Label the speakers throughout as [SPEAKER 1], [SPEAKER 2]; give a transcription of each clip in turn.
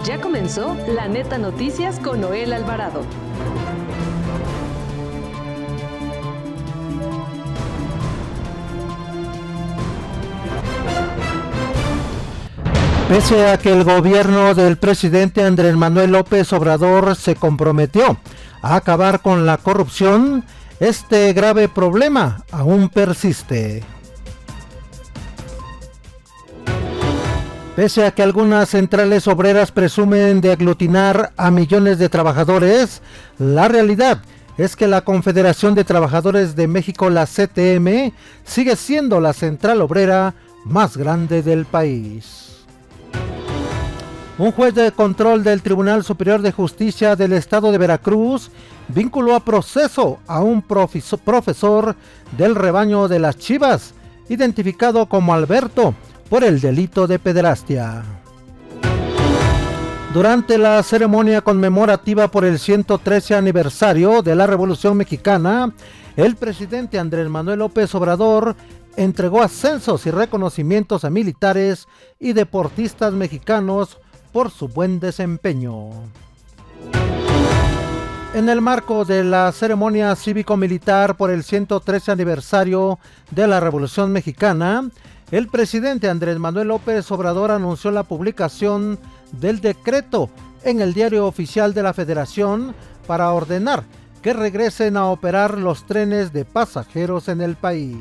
[SPEAKER 1] Ya comenzó La Neta Noticias con Noel Alvarado.
[SPEAKER 2] Pese a que el gobierno del presidente Andrés Manuel López Obrador se comprometió a acabar con la corrupción, este grave problema aún persiste. Pese a que algunas centrales obreras presumen de aglutinar a millones de trabajadores, la realidad es que la Confederación de Trabajadores de México, la CTM, sigue siendo la central obrera más grande del país. Un juez de control del Tribunal Superior de Justicia del Estado de Veracruz vinculó a proceso a un profesor del rebaño de las Chivas, identificado como Alberto, por el delito de pederastia. Durante la ceremonia conmemorativa por el 113 aniversario de la Revolución Mexicana, el presidente Andrés Manuel López Obrador entregó ascensos y reconocimientos a militares y deportistas mexicanos por su buen desempeño. En el marco de la ceremonia cívico-militar por el 113 aniversario de la Revolución Mexicana, el presidente Andrés Manuel López Obrador anunció la publicación del decreto en el Diario Oficial de la Federación para ordenar que regresen a operar los trenes de pasajeros en el país.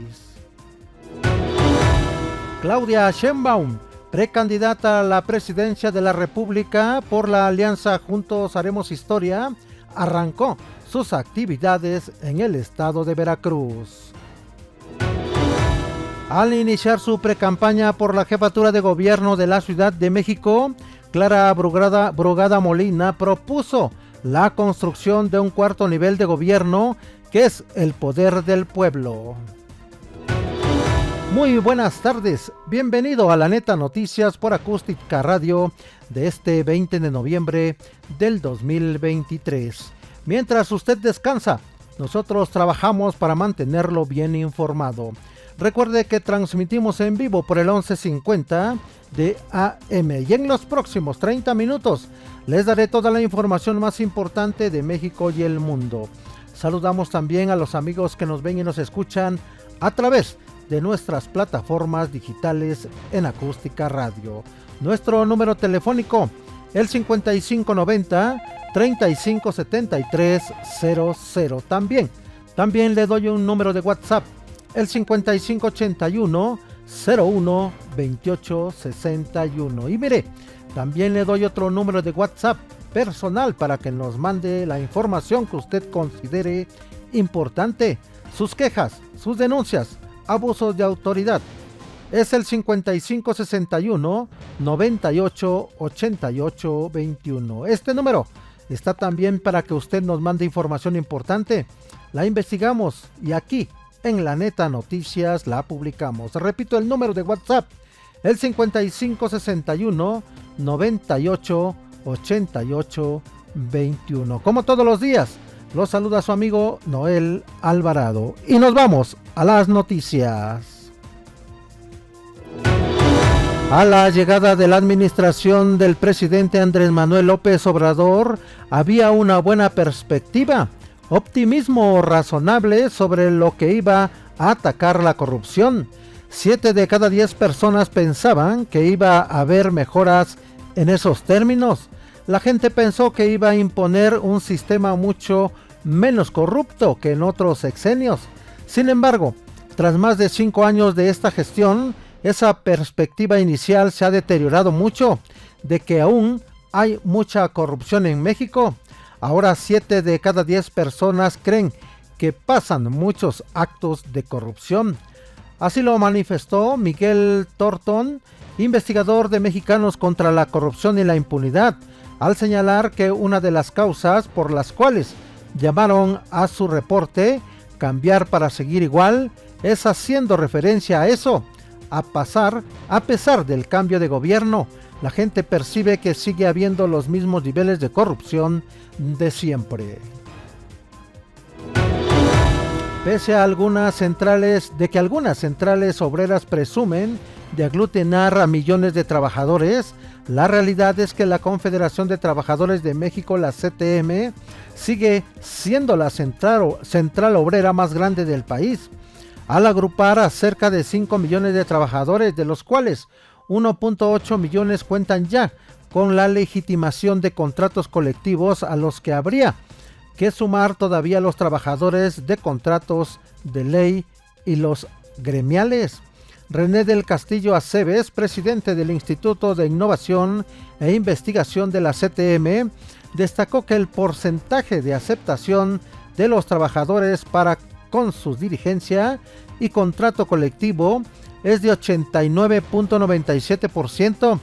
[SPEAKER 2] Claudia Sheinbaum, precandidata a la presidencia de la República por la alianza Juntos Haremos Historia, arrancó sus actividades en el estado de Veracruz. Al iniciar su precampaña por la jefatura de gobierno de la Ciudad de México, Clara Brugada Molina propuso la construcción de un cuarto nivel de gobierno que es el poder del pueblo. Muy buenas tardes, bienvenido a La Neta Noticias por Acústica Radio de este 20 de noviembre del 2023. Mientras usted descansa, nosotros trabajamos para mantenerlo bien informado. Recuerde que transmitimos en vivo por el 1150 de AM y en los próximos 30 minutos les daré toda la información más importante de México y el mundo. Saludamos también a los amigos que nos ven y nos escuchan a través de nuestras plataformas digitales en Acústica Radio. Nuestro número telefónico, el 5590-357300. También le doy un número de WhatsApp, el 5581-012861. Y mire, también le doy otro número de WhatsApp personal para que nos mande la información que usted considere importante, sus quejas, sus denuncias, abusos de autoridad. Es el 5561-988821. Este número está también para que usted nos mande información importante. La investigamos y aquí en La Neta Noticias la publicamos. Repito el número de WhatsApp, el 5561-988821. Como todos los días, los saluda su amigo Noel Alvarado. Y nos vamos a las noticias. A la llegada de la administración del presidente Andrés Manuel López Obrador, había una buena perspectiva, optimismo razonable sobre lo que iba a atacar la corrupción. 7 de cada 10 personas pensaban que iba a haber mejoras en esos términos. La gente pensó que iba a imponer un sistema mucho menos corrupto que en otros sexenios. Sin embargo, tras más de 5 años de esta gestión, esa perspectiva inicial se ha deteriorado mucho, de que aún hay mucha corrupción en México. Ahora 7 de cada 10 personas creen que pasan muchos actos de corrupción. Así lo manifestó Miguel Tortón, investigador de Mexicanos contra la Corrupción y la Impunidad, al señalar que una de las causas por las cuales llamaron a su reporte Cambiar para Seguir Igual es haciendo referencia a eso. A pesar del cambio de gobierno, la gente percibe que sigue habiendo los mismos niveles de corrupción de siempre. Pese a algunas centrales obreras presumen de aglutinar a millones de trabajadores, la realidad es que la Confederación de Trabajadores de México, la CTM, sigue siendo la central obrera más grande del país, al agrupar a cerca de 5 millones de trabajadores, de los cuales 1.8 millones cuentan ya con la legitimación de contratos colectivos, a los que habría que sumar todavía los trabajadores de contratos de ley y los gremiales. René del Castillo Aceves, presidente del Instituto de Innovación e Investigación de la CTM, destacó que el porcentaje de aceptación de los trabajadores para con su dirigencia y contrato colectivo es de 89.97%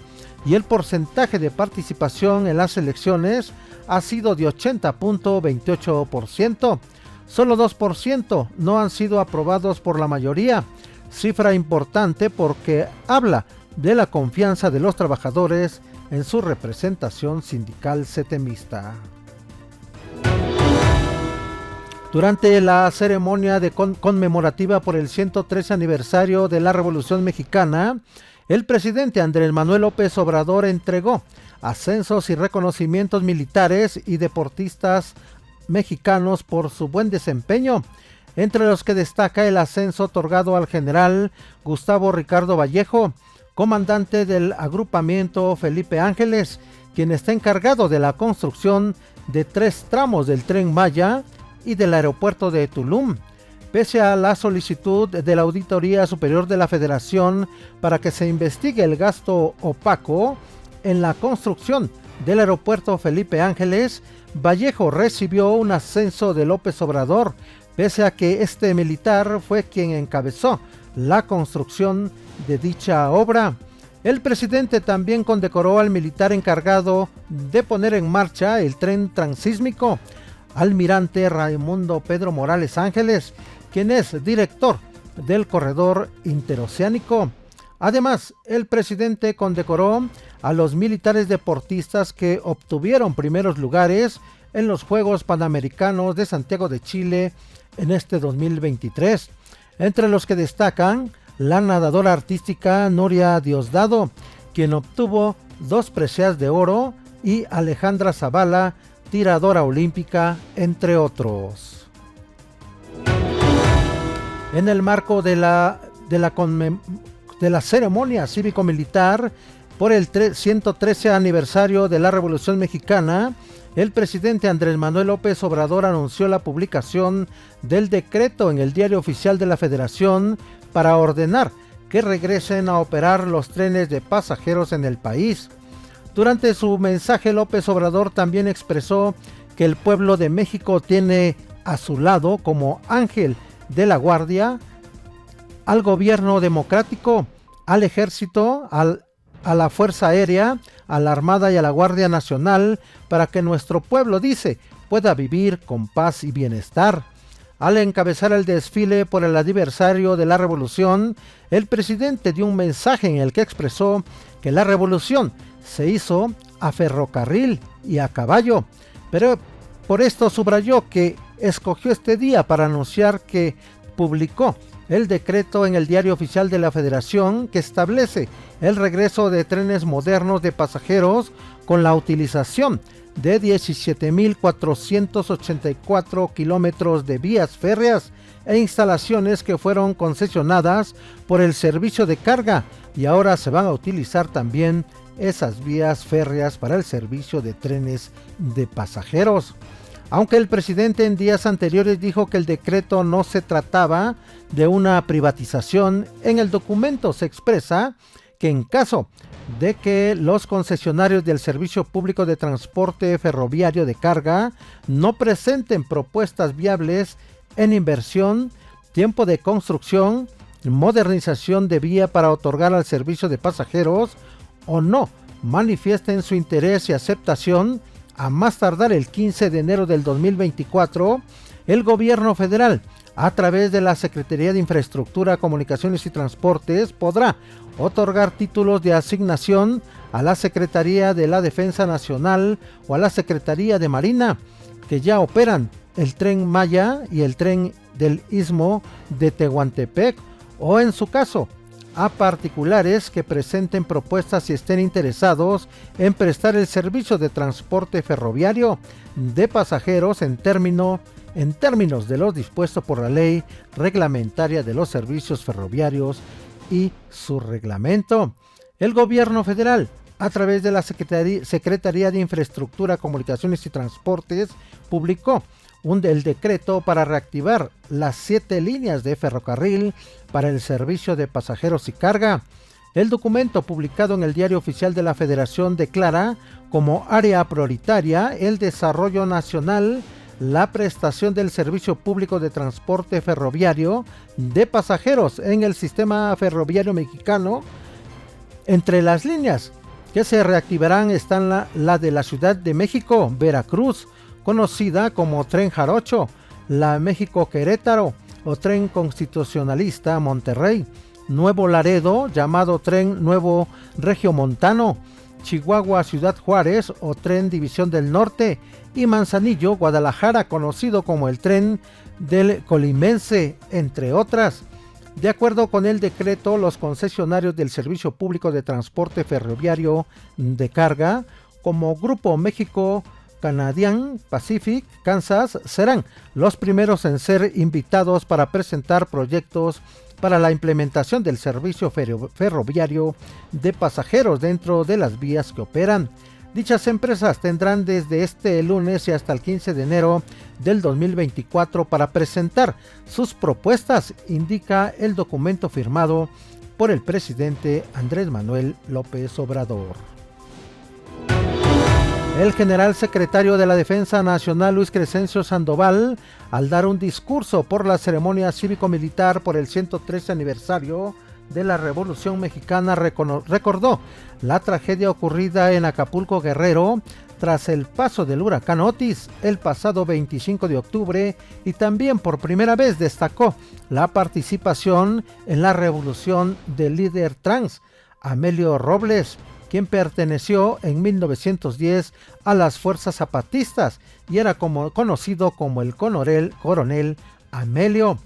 [SPEAKER 2] y el porcentaje de participación en las elecciones ha sido de 80.28%. Solo 2% no han sido aprobados por la mayoría, cifra importante porque habla de la confianza de los trabajadores en su representación sindical setemista. Durante la ceremonia conmemorativa por el 113 aniversario de la Revolución Mexicana, el presidente Andrés Manuel López Obrador entregó ascensos y reconocimientos militares y deportistas mexicanos por su buen desempeño, entre los que destaca el ascenso otorgado al general Gustavo Ricardo Vallejo, comandante del agrupamiento Felipe Ángeles, quien está encargado de la construcción de 3 tramos del Tren Maya y del aeropuerto de Tulum. Pese a la solicitud de la Auditoría Superior de la Federación para que se investigue el gasto opaco en la construcción del aeropuerto Felipe Ángeles, Vallejo recibió un ascenso de López Obrador, pese a que este militar fue quien encabezó la construcción de dicha obra. El presidente también condecoró al militar encargado de poner en marcha el tren transísmico, almirante Raimundo Pedro Morales Ángeles, quien es director del corredor interoceánico. Además, el presidente condecoró a los militares deportistas que obtuvieron primeros lugares en los Juegos Panamericanos de Santiago de Chile en este 2023, entre los que destacan la nadadora artística Nuria Diosdado, quien obtuvo 2 preseas de oro, y Alejandra Zavala, tiradora olímpica, entre otros. En el marco de la ceremonia cívico-militar por el 113 aniversario de la Revolución Mexicana, el presidente Andrés Manuel López Obrador anunció la publicación del decreto en el Diario Oficial de la Federación para ordenar que regresen a operar los trenes de pasajeros en el país. Durante su mensaje, López Obrador también expresó que el pueblo de México tiene a su lado como ángel de la guardia al gobierno democrático, al ejército, a la Fuerza Aérea, a la Armada y a la Guardia Nacional, para que nuestro pueblo, dice, pueda vivir con paz y bienestar. Al encabezar el desfile por el aniversario de la Revolución, el presidente dio un mensaje en el que expresó que la Revolución se hizo a ferrocarril y a caballo, pero por esto subrayó que escogió este día para anunciar que publicó el decreto en el Diario Oficial de la Federación que establece el regreso de trenes modernos de pasajeros con la utilización de 17.484 kilómetros de vías férreas e instalaciones que fueron concesionadas por el servicio de carga, y ahora se van a utilizar también esas vías férreas para el servicio de trenes de pasajeros. Aunque el presidente en días anteriores dijo que el decreto no se trataba de una privatización, en el documento se expresa que en caso de que los concesionarios del Servicio Público de Transporte Ferroviario de Carga no presenten propuestas viables en inversión, tiempo de construcción, modernización de vía para otorgar al servicio de pasajeros, o no manifiesten su interés y aceptación, a más tardar el 15 de enero del 2024, el gobierno federal, a través de la Secretaría de Infraestructura, Comunicaciones y Transportes, podrá otorgar títulos de asignación a la Secretaría de la Defensa Nacional o a la Secretaría de Marina, que ya operan el Tren Maya y el Tren del Istmo de Tehuantepec, o en su caso, a particulares que presenten propuestas y estén interesados en prestar el servicio de transporte ferroviario de pasajeros en términos de lo dispuesto por la ley reglamentaria de los servicios ferroviarios y su reglamento. El gobierno federal, a través de la Secretaría de Infraestructura, Comunicaciones y Transportes, publicó el decreto para reactivar las 7 líneas de ferrocarril para el servicio de pasajeros y carga. El documento, publicado en el Diario Oficial de la Federación, declara como área prioritaria el desarrollo nacional, la prestación del servicio público de transporte ferroviario de pasajeros en el sistema ferroviario mexicano. Entre las líneas que se reactivarán están la de la Ciudad de México, Veracruz, conocida como Tren Jarocho, la México-Querétaro o Tren Constitucionalista Monterrey, Nuevo Laredo, llamado Tren Nuevo Regiomontano, Chihuahua-Ciudad Juárez o Tren División del Norte, y Manzanillo-Guadalajara, conocido como el Tren del Colimense, entre otras. De acuerdo con el decreto, los concesionarios del Servicio Público de Transporte Ferroviario de Carga, como Grupo México Canadian Pacific Kansas, serán los primeros en ser invitados para presentar proyectos para la implementación del servicio ferroviario de pasajeros dentro de las vías que operan. Dichas empresas tendrán desde este lunes y hasta el 15 de enero del 2024 para presentar sus propuestas, indica el documento firmado por el presidente Andrés Manuel López Obrador. El general secretario de la Defensa Nacional, Luis Crescencio Sandoval, al dar un discurso por la ceremonia cívico-militar por el 113 aniversario de la Revolución Mexicana, recordó la tragedia ocurrida en Acapulco, Guerrero, tras el paso del huracán Otis el pasado 25 de octubre, y también por primera vez destacó la participación en la revolución del líder trans, Amelio Robles, quien perteneció en 1910 a las fuerzas zapatistas y era conocido como el coronel Amelio.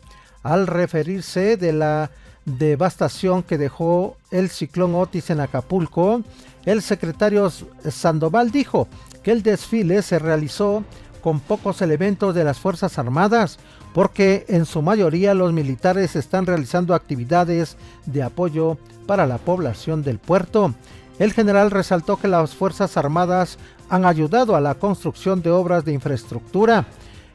[SPEAKER 2] Al referirse de la devastación que dejó el ciclón Otis en Acapulco, el secretario Sandoval dijo que el desfile se realizó con pocos elementos de las Fuerzas Armadas, porque en su mayoría los militares están realizando actividades de apoyo para la población del puerto. El general resaltó que las Fuerzas Armadas han ayudado a la construcción de obras de infraestructura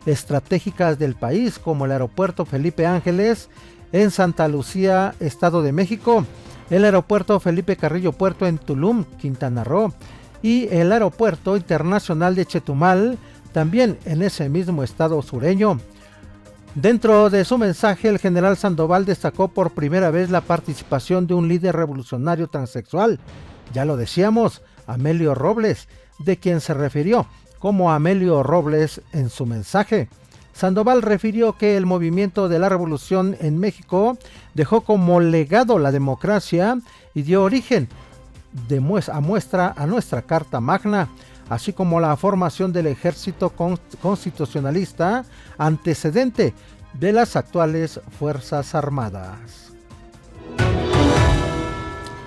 [SPEAKER 2] estratégicas del país, como el aeropuerto Felipe Ángeles en Santa Lucía, Estado de México, el aeropuerto Felipe Carrillo Puerto en Tulum, Quintana Roo, y el aeropuerto internacional de Chetumal, también en ese mismo estado sureño. Dentro de su mensaje, el general Sandoval destacó por primera vez la participación de un líder revolucionario transexual, ya lo decíamos, Amelio Robles, de quien se refirió como Amelio Robles en su mensaje. Sandoval refirió que el movimiento de la revolución en México dejó como legado la democracia y dio origen a nuestra Carta Magna, así como la formación del ejército constitucionalista, antecedente de las actuales Fuerzas Armadas.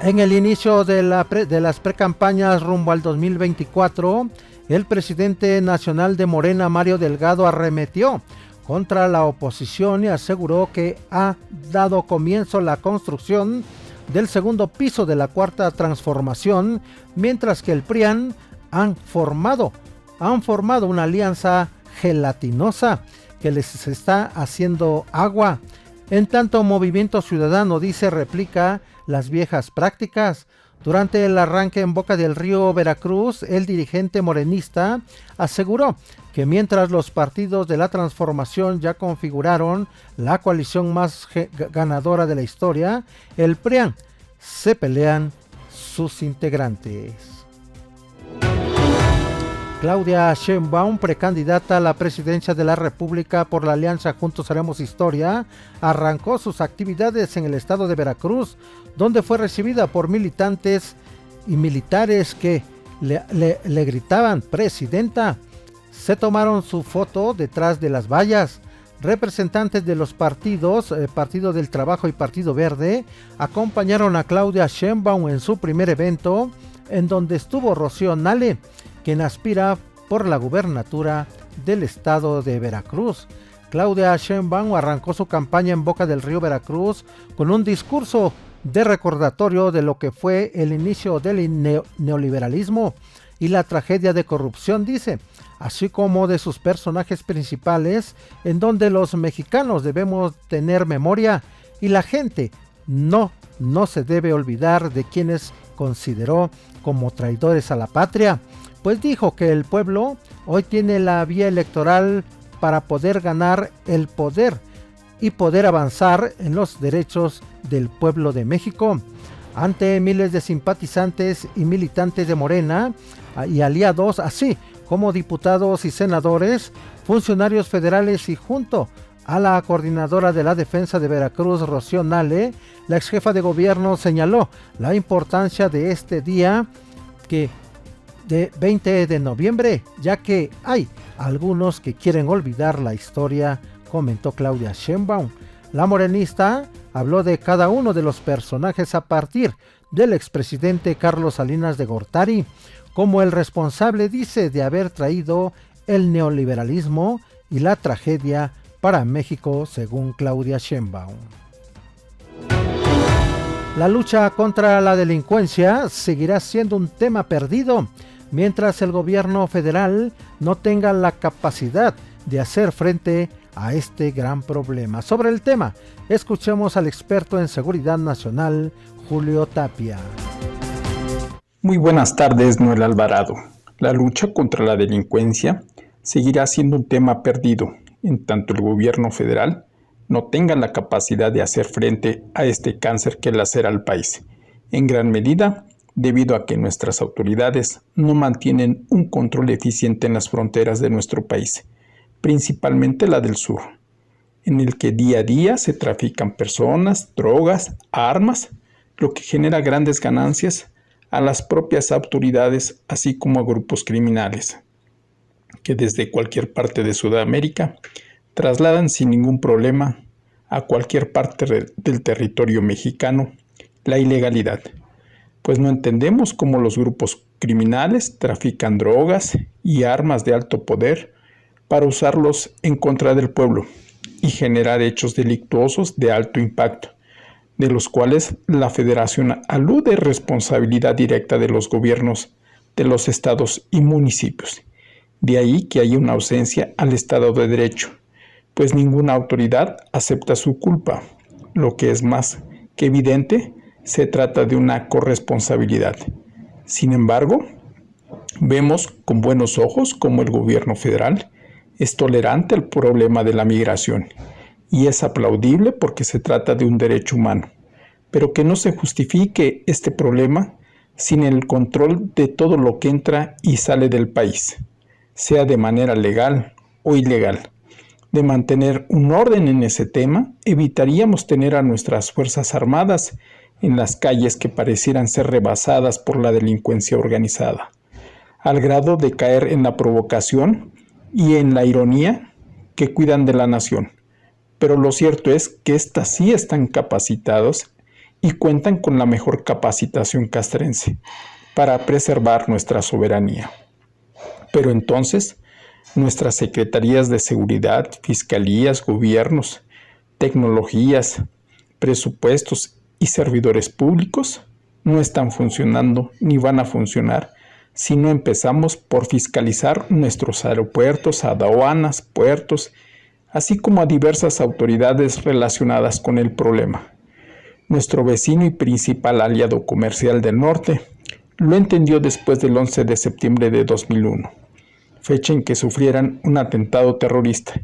[SPEAKER 2] En el inicio de las precampañas rumbo al 2024, el presidente nacional de Morena, Mario Delgado, arremetió contra la oposición y aseguró que ha dado comienzo la construcción del segundo piso de la Cuarta Transformación, mientras que el PRIAN han formado una alianza gelatinosa que les está haciendo agua. En tanto, Movimiento Ciudadano, dice, replica las viejas prácticas. Durante el arranque en Boca del Río, Veracruz, el dirigente morenista aseguró que mientras los partidos de la transformación ya configuraron la coalición más ganadora de la historia, el PRIAN se pelean sus integrantes. Claudia Sheinbaum, precandidata a la presidencia de la República por la alianza Juntos Haremos Historia, arrancó sus actividades en el estado de Veracruz, donde fue recibida por militantes y militares que le gritaban "Presidenta". Se tomaron su foto detrás de las vallas. Representantes de los partidos, Partido del Trabajo y Partido Verde, acompañaron a Claudia Sheinbaum en su primer evento, en donde estuvo Rocío Nale, quien aspira por la gubernatura del estado de Veracruz. Claudia Sheinbaum arrancó su campaña en Boca del Río, Veracruz, con un discurso de recordatorio de lo que fue el inicio del neoliberalismo y la tragedia de corrupción, dice, así como de sus personajes principales, en donde los mexicanos debemos tener memoria y la gente no se debe olvidar de quienes consideró como traidores a la patria, pues dijo que el pueblo hoy tiene la vía electoral para poder ganar el poder y poder avanzar en los derechos del pueblo de México. Ante miles de simpatizantes y militantes de Morena y aliados, así como diputados y senadores, funcionarios federales y junto a la coordinadora de la defensa de Veracruz, Rocío Nale, la exjefa de gobierno señaló la importancia de este día de 20 de noviembre, ya que hay algunos que quieren olvidar la historia, comentó Claudia Sheinbaum. La morenista habló de cada uno de los personajes a partir del expresidente Carlos Salinas de Gortari, como el responsable, dice, de haber traído el neoliberalismo y la tragedia para México, según Claudia Sheinbaum. La lucha contra la delincuencia seguirá siendo un tema perdido mientras el gobierno federal no tenga la capacidad de hacer frente a este gran problema. Sobre el tema, escuchemos al experto en seguridad nacional, Julio Tapia.
[SPEAKER 3] Muy buenas tardes, Noel Alvarado. La lucha contra la delincuencia seguirá siendo un tema perdido, en tanto el gobierno federal no tenga la capacidad de hacer frente a este cáncer que lacera al país, en gran medida debido a que nuestras autoridades no mantienen un control eficiente en las fronteras de nuestro país, principalmente la del sur, en el que día a día se trafican personas, drogas, armas, lo que genera grandes ganancias a las propias autoridades, así como a grupos criminales, que desde cualquier parte de Sudamérica trasladan sin ningún problema a cualquier parte del territorio mexicano la ilegalidad, pues no entendemos cómo los grupos criminales trafican drogas y armas de alto poder para usarlos en contra del pueblo y generar hechos delictuosos de alto impacto, de los cuales la Federación alude responsabilidad directa de los gobiernos de los estados y municipios. De ahí que hay una ausencia al Estado de Derecho, pues ninguna autoridad acepta su culpa. Lo que es más que evidente, se trata de una corresponsabilidad. Sin embargo, vemos con buenos ojos cómo el gobierno federal es tolerante al problema de la migración, y es aplaudible porque se trata de un derecho humano, pero que no se justifique este problema sin el control de todo lo que entra y sale del país, sea de manera legal o ilegal. De mantener un orden en ese tema, evitaríamos tener a nuestras Fuerzas Armadas en las calles que parecieran ser rebasadas por la delincuencia organizada, al grado de caer en la provocación y en la ironía que cuidan de la nación. Pero lo cierto es que estas sí están capacitados y cuentan con la mejor capacitación castrense para preservar nuestra soberanía. Pero entonces, nuestras secretarías de seguridad, fiscalías, gobiernos, tecnologías, presupuestos y servidores públicos no están funcionando ni van a funcionar si no empezamos por fiscalizar nuestros aeropuertos, aduanas, puertos, así como a diversas autoridades relacionadas con el problema. Nuestro vecino y principal aliado comercial del norte lo entendió después del 11 de septiembre de 2001, fecha en que sufrieran un atentado terrorista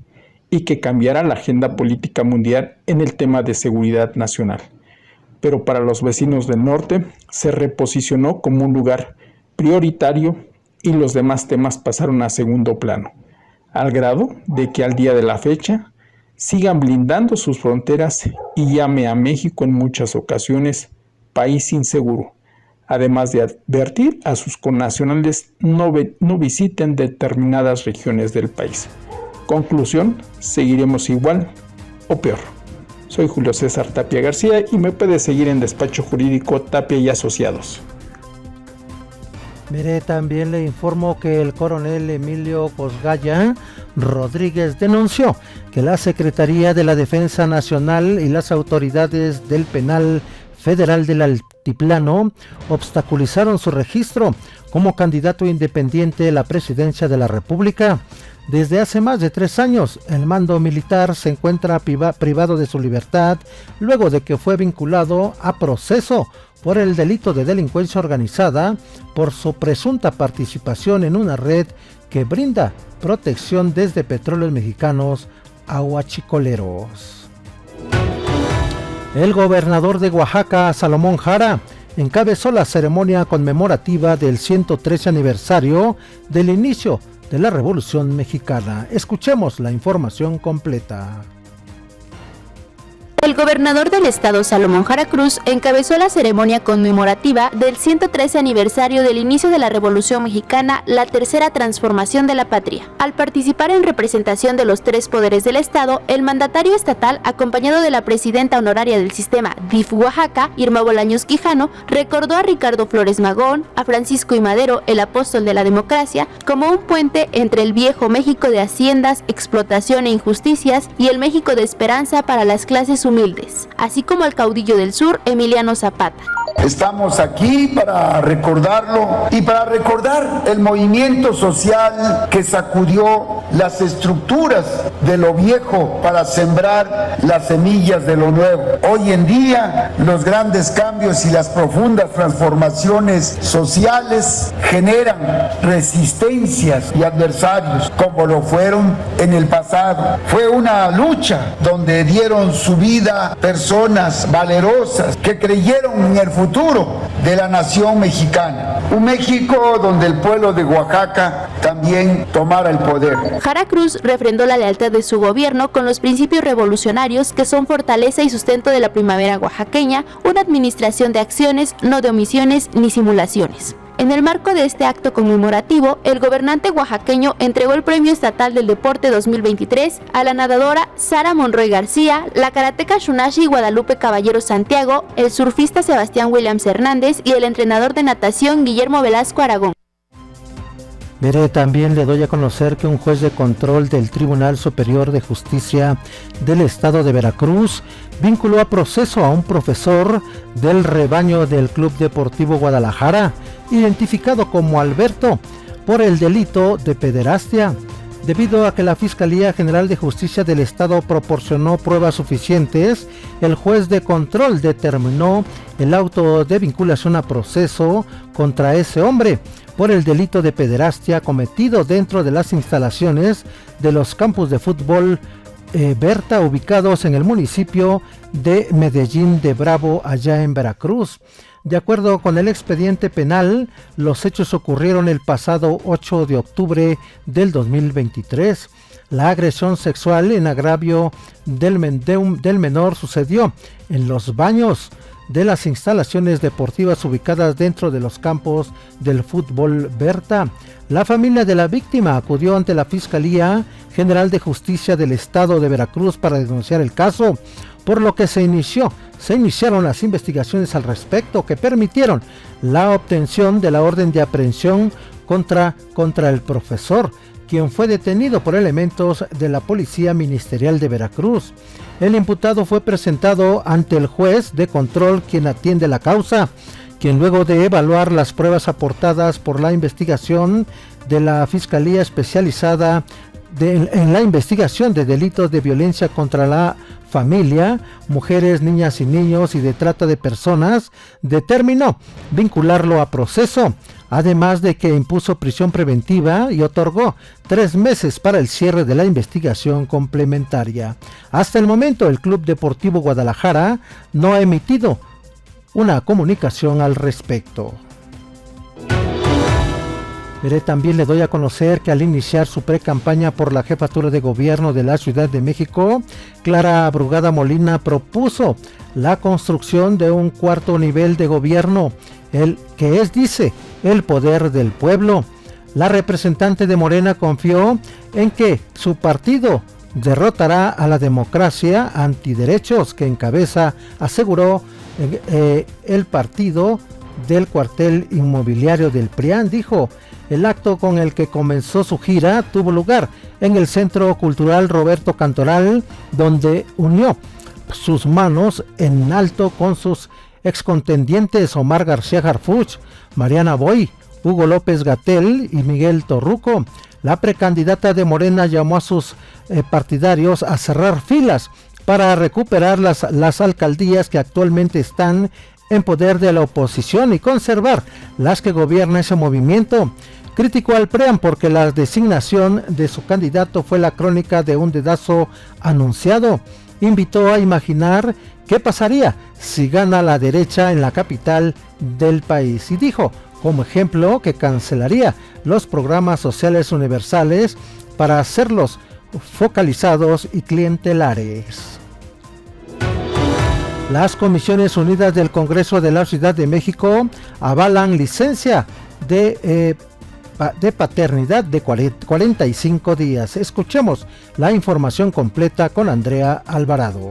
[SPEAKER 3] y que cambiara la agenda política mundial en el tema de seguridad nacional. Pero para los vecinos del norte se reposicionó como un lugar prioritario y los demás temas pasaron a segundo plano, al grado de que al día de la fecha sigan blindando sus fronteras y llame a México en muchas ocasiones país inseguro, además de advertir a sus connacionales no visiten determinadas regiones del país, Conclusión, seguiremos igual o peor. Soy Julio César Tapia García y me puedes seguir en Despacho Jurídico Tapia y Asociados.
[SPEAKER 2] Mire, también le informo que el coronel Emilio Cosgaya Rodríguez denunció que la Secretaría de la Defensa Nacional y las autoridades del Penal Federal del Altiplano obstaculizaron su registro como candidato independiente a la presidencia de la República. Desde hace más de 3 años, el mando militar se encuentra privado de su libertad luego de que fue vinculado a proceso por el delito de delincuencia organizada por su presunta participación en una red que brinda protección desde Petróleos Mexicanos a huachicoleros. El gobernador de Oaxaca, Salomón Jara, encabezó la ceremonia conmemorativa del 113 aniversario del inicio de la Revolución Mexicana. Escuchemos la información completa.
[SPEAKER 4] El gobernador del estado, Salomón Jara Cruz, encabezó la ceremonia conmemorativa del 113 aniversario del inicio de la Revolución Mexicana, la tercera transformación de la patria. Al participar en representación de los 3 poderes del estado, el mandatario estatal, acompañado de la presidenta honoraria del sistema DIF Oaxaca, Irma Bolaños Quijano, recordó a Ricardo Flores Magón, a Francisco I. Madero, el apóstol de la democracia, como un puente entre el viejo México de haciendas, explotación e injusticias y el México de esperanza para las clases humildes, así como al caudillo del sur, Emiliano Zapata.
[SPEAKER 5] Estamos aquí para recordarlo y para recordar el movimiento social que sacudió las estructuras de lo viejo para sembrar las semillas de lo nuevo. Hoy en día, los grandes cambios y las profundas transformaciones sociales generan resistencias y adversarios, como lo fueron en el pasado. Fue una lucha donde dieron su vida personas valerosas que creyeron en el futuro de la nación mexicana. Un México donde el pueblo de Oaxaca también tomara el poder.
[SPEAKER 4] Jara Cruz refrendó la lealtad de su gobierno con los principios revolucionarios que son fortaleza y sustento de la primavera oaxaqueña, una administración de acciones, no de omisiones ni simulaciones. En el marco de este acto conmemorativo, el gobernante oaxaqueño entregó el Premio Estatal del Deporte 2023 a la nadadora Sara Monroy García, la karateca Shunashi Guadalupe Caballero Santiago, el surfista Sebastián Williams Hernández y el entrenador de natación Guillermo Velasco Aragón.
[SPEAKER 2] Mire, también le doy a conocer que un juez de control del Tribunal Superior de Justicia del Estado de Veracruz vinculó a proceso a un profesor del rebaño del Club Deportivo Guadalajara, identificado como Alberto, por el delito de pederastia. Debido a que la Fiscalía General de Justicia del Estado proporcionó pruebas suficientes, el juez de control determinó el auto de vinculación a proceso contra ese hombre por el delito de pederastia cometido dentro de las instalaciones de los campus de fútbol Berta, ubicados en el municipio de Medellín de Bravo, allá en Veracruz. De acuerdo con el expediente penal, los hechos ocurrieron el pasado 8 de octubre del 2023. La agresión sexual en agravio del menor sucedió en los baños de las instalaciones deportivas ubicadas dentro de los campos del fútbol Berta. La familia de la víctima acudió ante la Fiscalía General de Justicia del Estado de Veracruz para denunciar el caso, por lo que se iniciaron las investigaciones al respecto que permitieron la obtención de la orden de aprehensión contra el profesor, quien fue detenido por elementos de la Policía Ministerial de Veracruz. El imputado fue presentado ante el juez de control, quien atiende la causa, quien luego de evaluar las pruebas aportadas por la investigación de la Fiscalía Especializada en la investigación de delitos de violencia contra la familia, mujeres, niñas y niños y de trata de personas, determinó vincularlo a proceso, además de que impuso prisión preventiva y otorgó 3 meses para el cierre de la investigación complementaria. Hasta el momento, el Club Deportivo Guadalajara no ha emitido una comunicación al respecto. Pero también le doy a conocer que al iniciar su pre-campaña por la jefatura de gobierno de la Ciudad de México, Clara Brugada Molina propuso la construcción de un 4º nivel de gobierno, el que es, dice, el poder del pueblo. La representante de Morena confió en que su partido derrotará a la democracia antiderechos que encabeza, aseguró, el partido del cuartel inmobiliario del PRIAN. Dijo, el acto con el que comenzó su gira tuvo lugar en el Centro Cultural Roberto Cantoral, donde unió sus manos en alto con sus excontendientes Omar García Harfuch, Mariana Boy, Hugo López-Gatell y Miguel Torruco. La precandidata de Morena llamó a sus partidarios a cerrar filas para recuperar las alcaldías que actualmente están en poder de la oposición y conservar las que gobierna ese movimiento. Criticó al PRIAN porque la designación de su candidato fue la crónica de un dedazo anunciado. Invitó a imaginar qué pasaría si gana la derecha en la capital del país y dijo, como ejemplo, que cancelaría los programas sociales universales para hacerlos focalizados y clientelares. Las Comisiones Unidas del Congreso de la Ciudad de México avalan licencia de paternidad de 45 días. Escuchemos la información completa con Andrea Alvarado.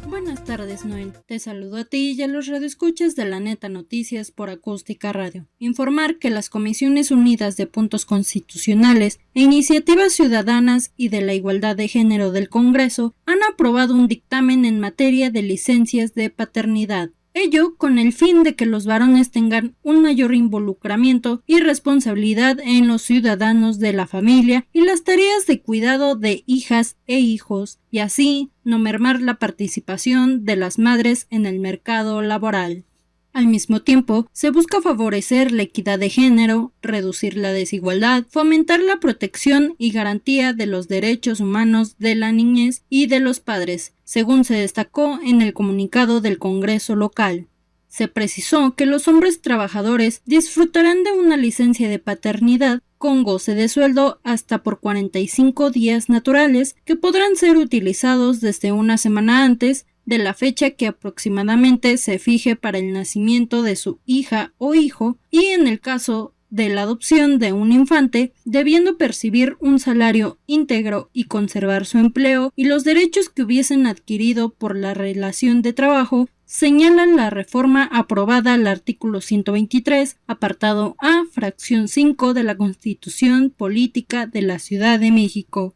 [SPEAKER 6] Buenas tardes, Noel. Te saludo a ti y a los radioescuchas de La Neta Noticias por Acústica Radio. Informar que las Comisiones Unidas de Puntos Constitucionales e Iniciativas Ciudadanas y de la Igualdad de Género del Congreso han aprobado un dictamen en materia de licencias de paternidad. Ello con el fin de que los varones tengan un mayor involucramiento y responsabilidad en los ciudadanos de la familia y las tareas de cuidado de hijas e hijos, y así no mermar la participación de las madres en el mercado laboral. Al mismo tiempo, se busca favorecer la equidad de género, reducir la desigualdad, fomentar la protección y garantía de los derechos humanos de la niñez y de los padres, según se destacó en el comunicado del Congreso local. Se precisó que los hombres trabajadores disfrutarán de una licencia de paternidad con goce de sueldo hasta por 45 días naturales que podrán ser utilizados desde una semana antes de la fecha que aproximadamente se fije para el nacimiento de su hija o hijo, y en el caso de la adopción de un infante, debiendo percibir un salario íntegro y conservar su empleo y los derechos que hubiesen adquirido por la relación de trabajo, señalan la reforma aprobada al artículo 123, apartado A, fracción 5 de la Constitución Política de la Ciudad de México.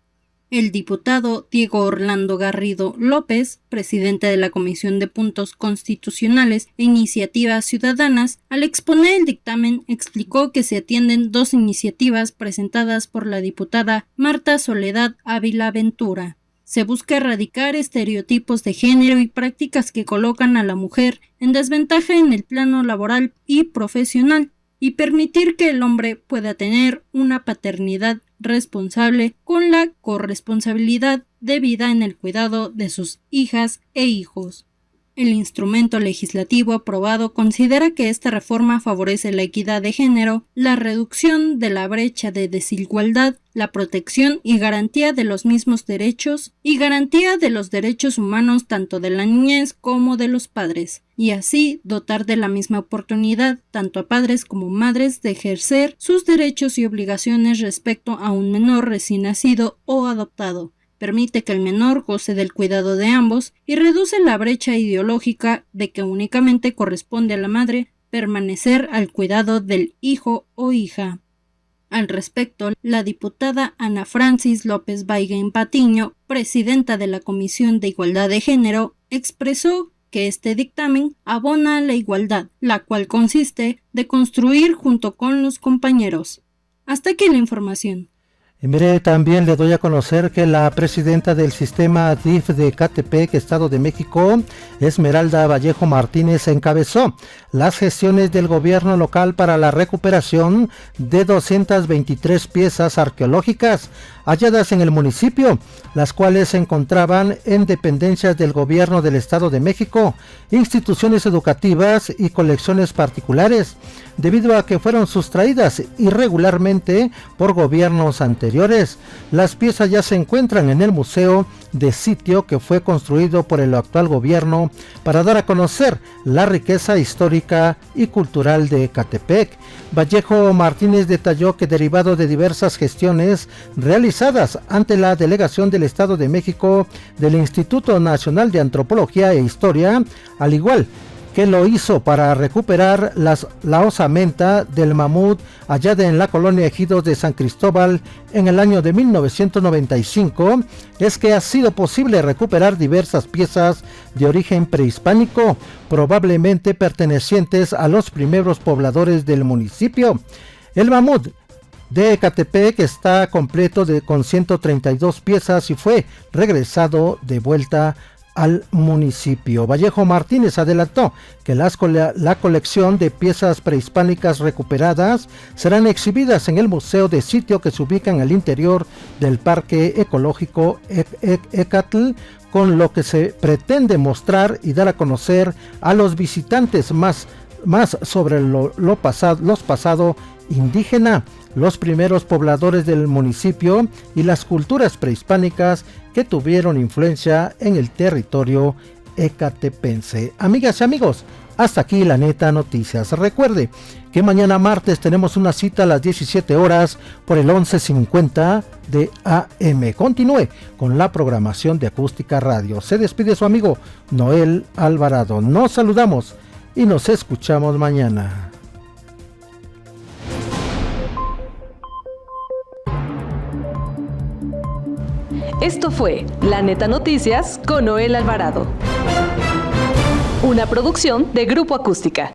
[SPEAKER 6] El diputado Diego Orlando Garrido López, presidente de la Comisión de Puntos Constitucionales e Iniciativas Ciudadanas, al exponer el dictamen explicó que se atienden dos iniciativas presentadas por la diputada Marta Soledad Ávila Ventura. Se busca erradicar estereotipos de género y prácticas que colocan a la mujer en desventaja en el plano laboral y profesional, y permitir que el hombre pueda tener una paternidad responsable con la corresponsabilidad debida en el cuidado de sus hijas e hijos. El instrumento legislativo aprobado considera que esta reforma favorece la equidad de género, la reducción de la brecha de desigualdad, la protección y garantía de los mismos derechos y garantía de los derechos humanos tanto de la niñez como de los padres, y así dotar de la misma oportunidad tanto a padres como madres de ejercer sus derechos y obligaciones respecto a un menor recién nacido o adoptado. Permite que el menor goce del cuidado de ambos y reduce la brecha ideológica de que únicamente corresponde a la madre permanecer al cuidado del hijo o hija. Al respecto, la diputada Ana Francis López Baiguen Patiño, presidenta de la Comisión de Igualdad de Género, expresó que este dictamen abona a la igualdad, la cual consiste de construir junto con los compañeros. Hasta aquí la información.
[SPEAKER 2] En breve también le doy a conocer que la presidenta del sistema DIF de Ecatepec, Estado de México, Esmeralda Vallejo Martínez, encabezó las gestiones del gobierno local para la recuperación de 223 piezas arqueológicas halladas en el municipio, las cuales se encontraban en dependencias del gobierno del Estado de México, instituciones educativas y colecciones particulares, debido a que fueron sustraídas irregularmente por gobiernos anteriores. Las piezas ya se encuentran en el Museo de sitio que fue construido por el actual gobierno para dar a conocer la riqueza histórica y cultural de Ecatepec. Vallejo Martínez detalló que derivado de diversas gestiones realizadas ante la delegación del Estado de México del Instituto Nacional de Antropología e Historia, al igual que lo hizo para recuperar la osamenta del mamut hallada en la colonia Ejidos de San Cristóbal en el año de 1995, es que ha sido posible recuperar diversas piezas de origen prehispánico, probablemente pertenecientes a los primeros pobladores del municipio. El mamut de Ecatepec está completo con 132 piezas y fue regresado de vuelta al municipio. Vallejo Martínez adelantó que la colección de piezas prehispánicas recuperadas serán exhibidas en el Museo de Sitio que se ubica en el interior del Parque Ecológico Ecatl, con lo que se pretende mostrar y dar a conocer a los visitantes más sobre los pasado indígena, los primeros pobladores del municipio y las culturas prehispánicas que tuvieron influencia en el territorio ecatepense. Amigas y amigos, hasta aquí la Neta Noticias. Recuerde que mañana martes tenemos una cita a las 17 horas por el 1150 de AM. Continúe con la programación de Acústica Radio. Se despide su amigo Noel Alvarado. Nos saludamos y nos escuchamos mañana.
[SPEAKER 1] Esto fue La Neta Noticias con Noel Alvarado. Una producción de Grupo Acústica.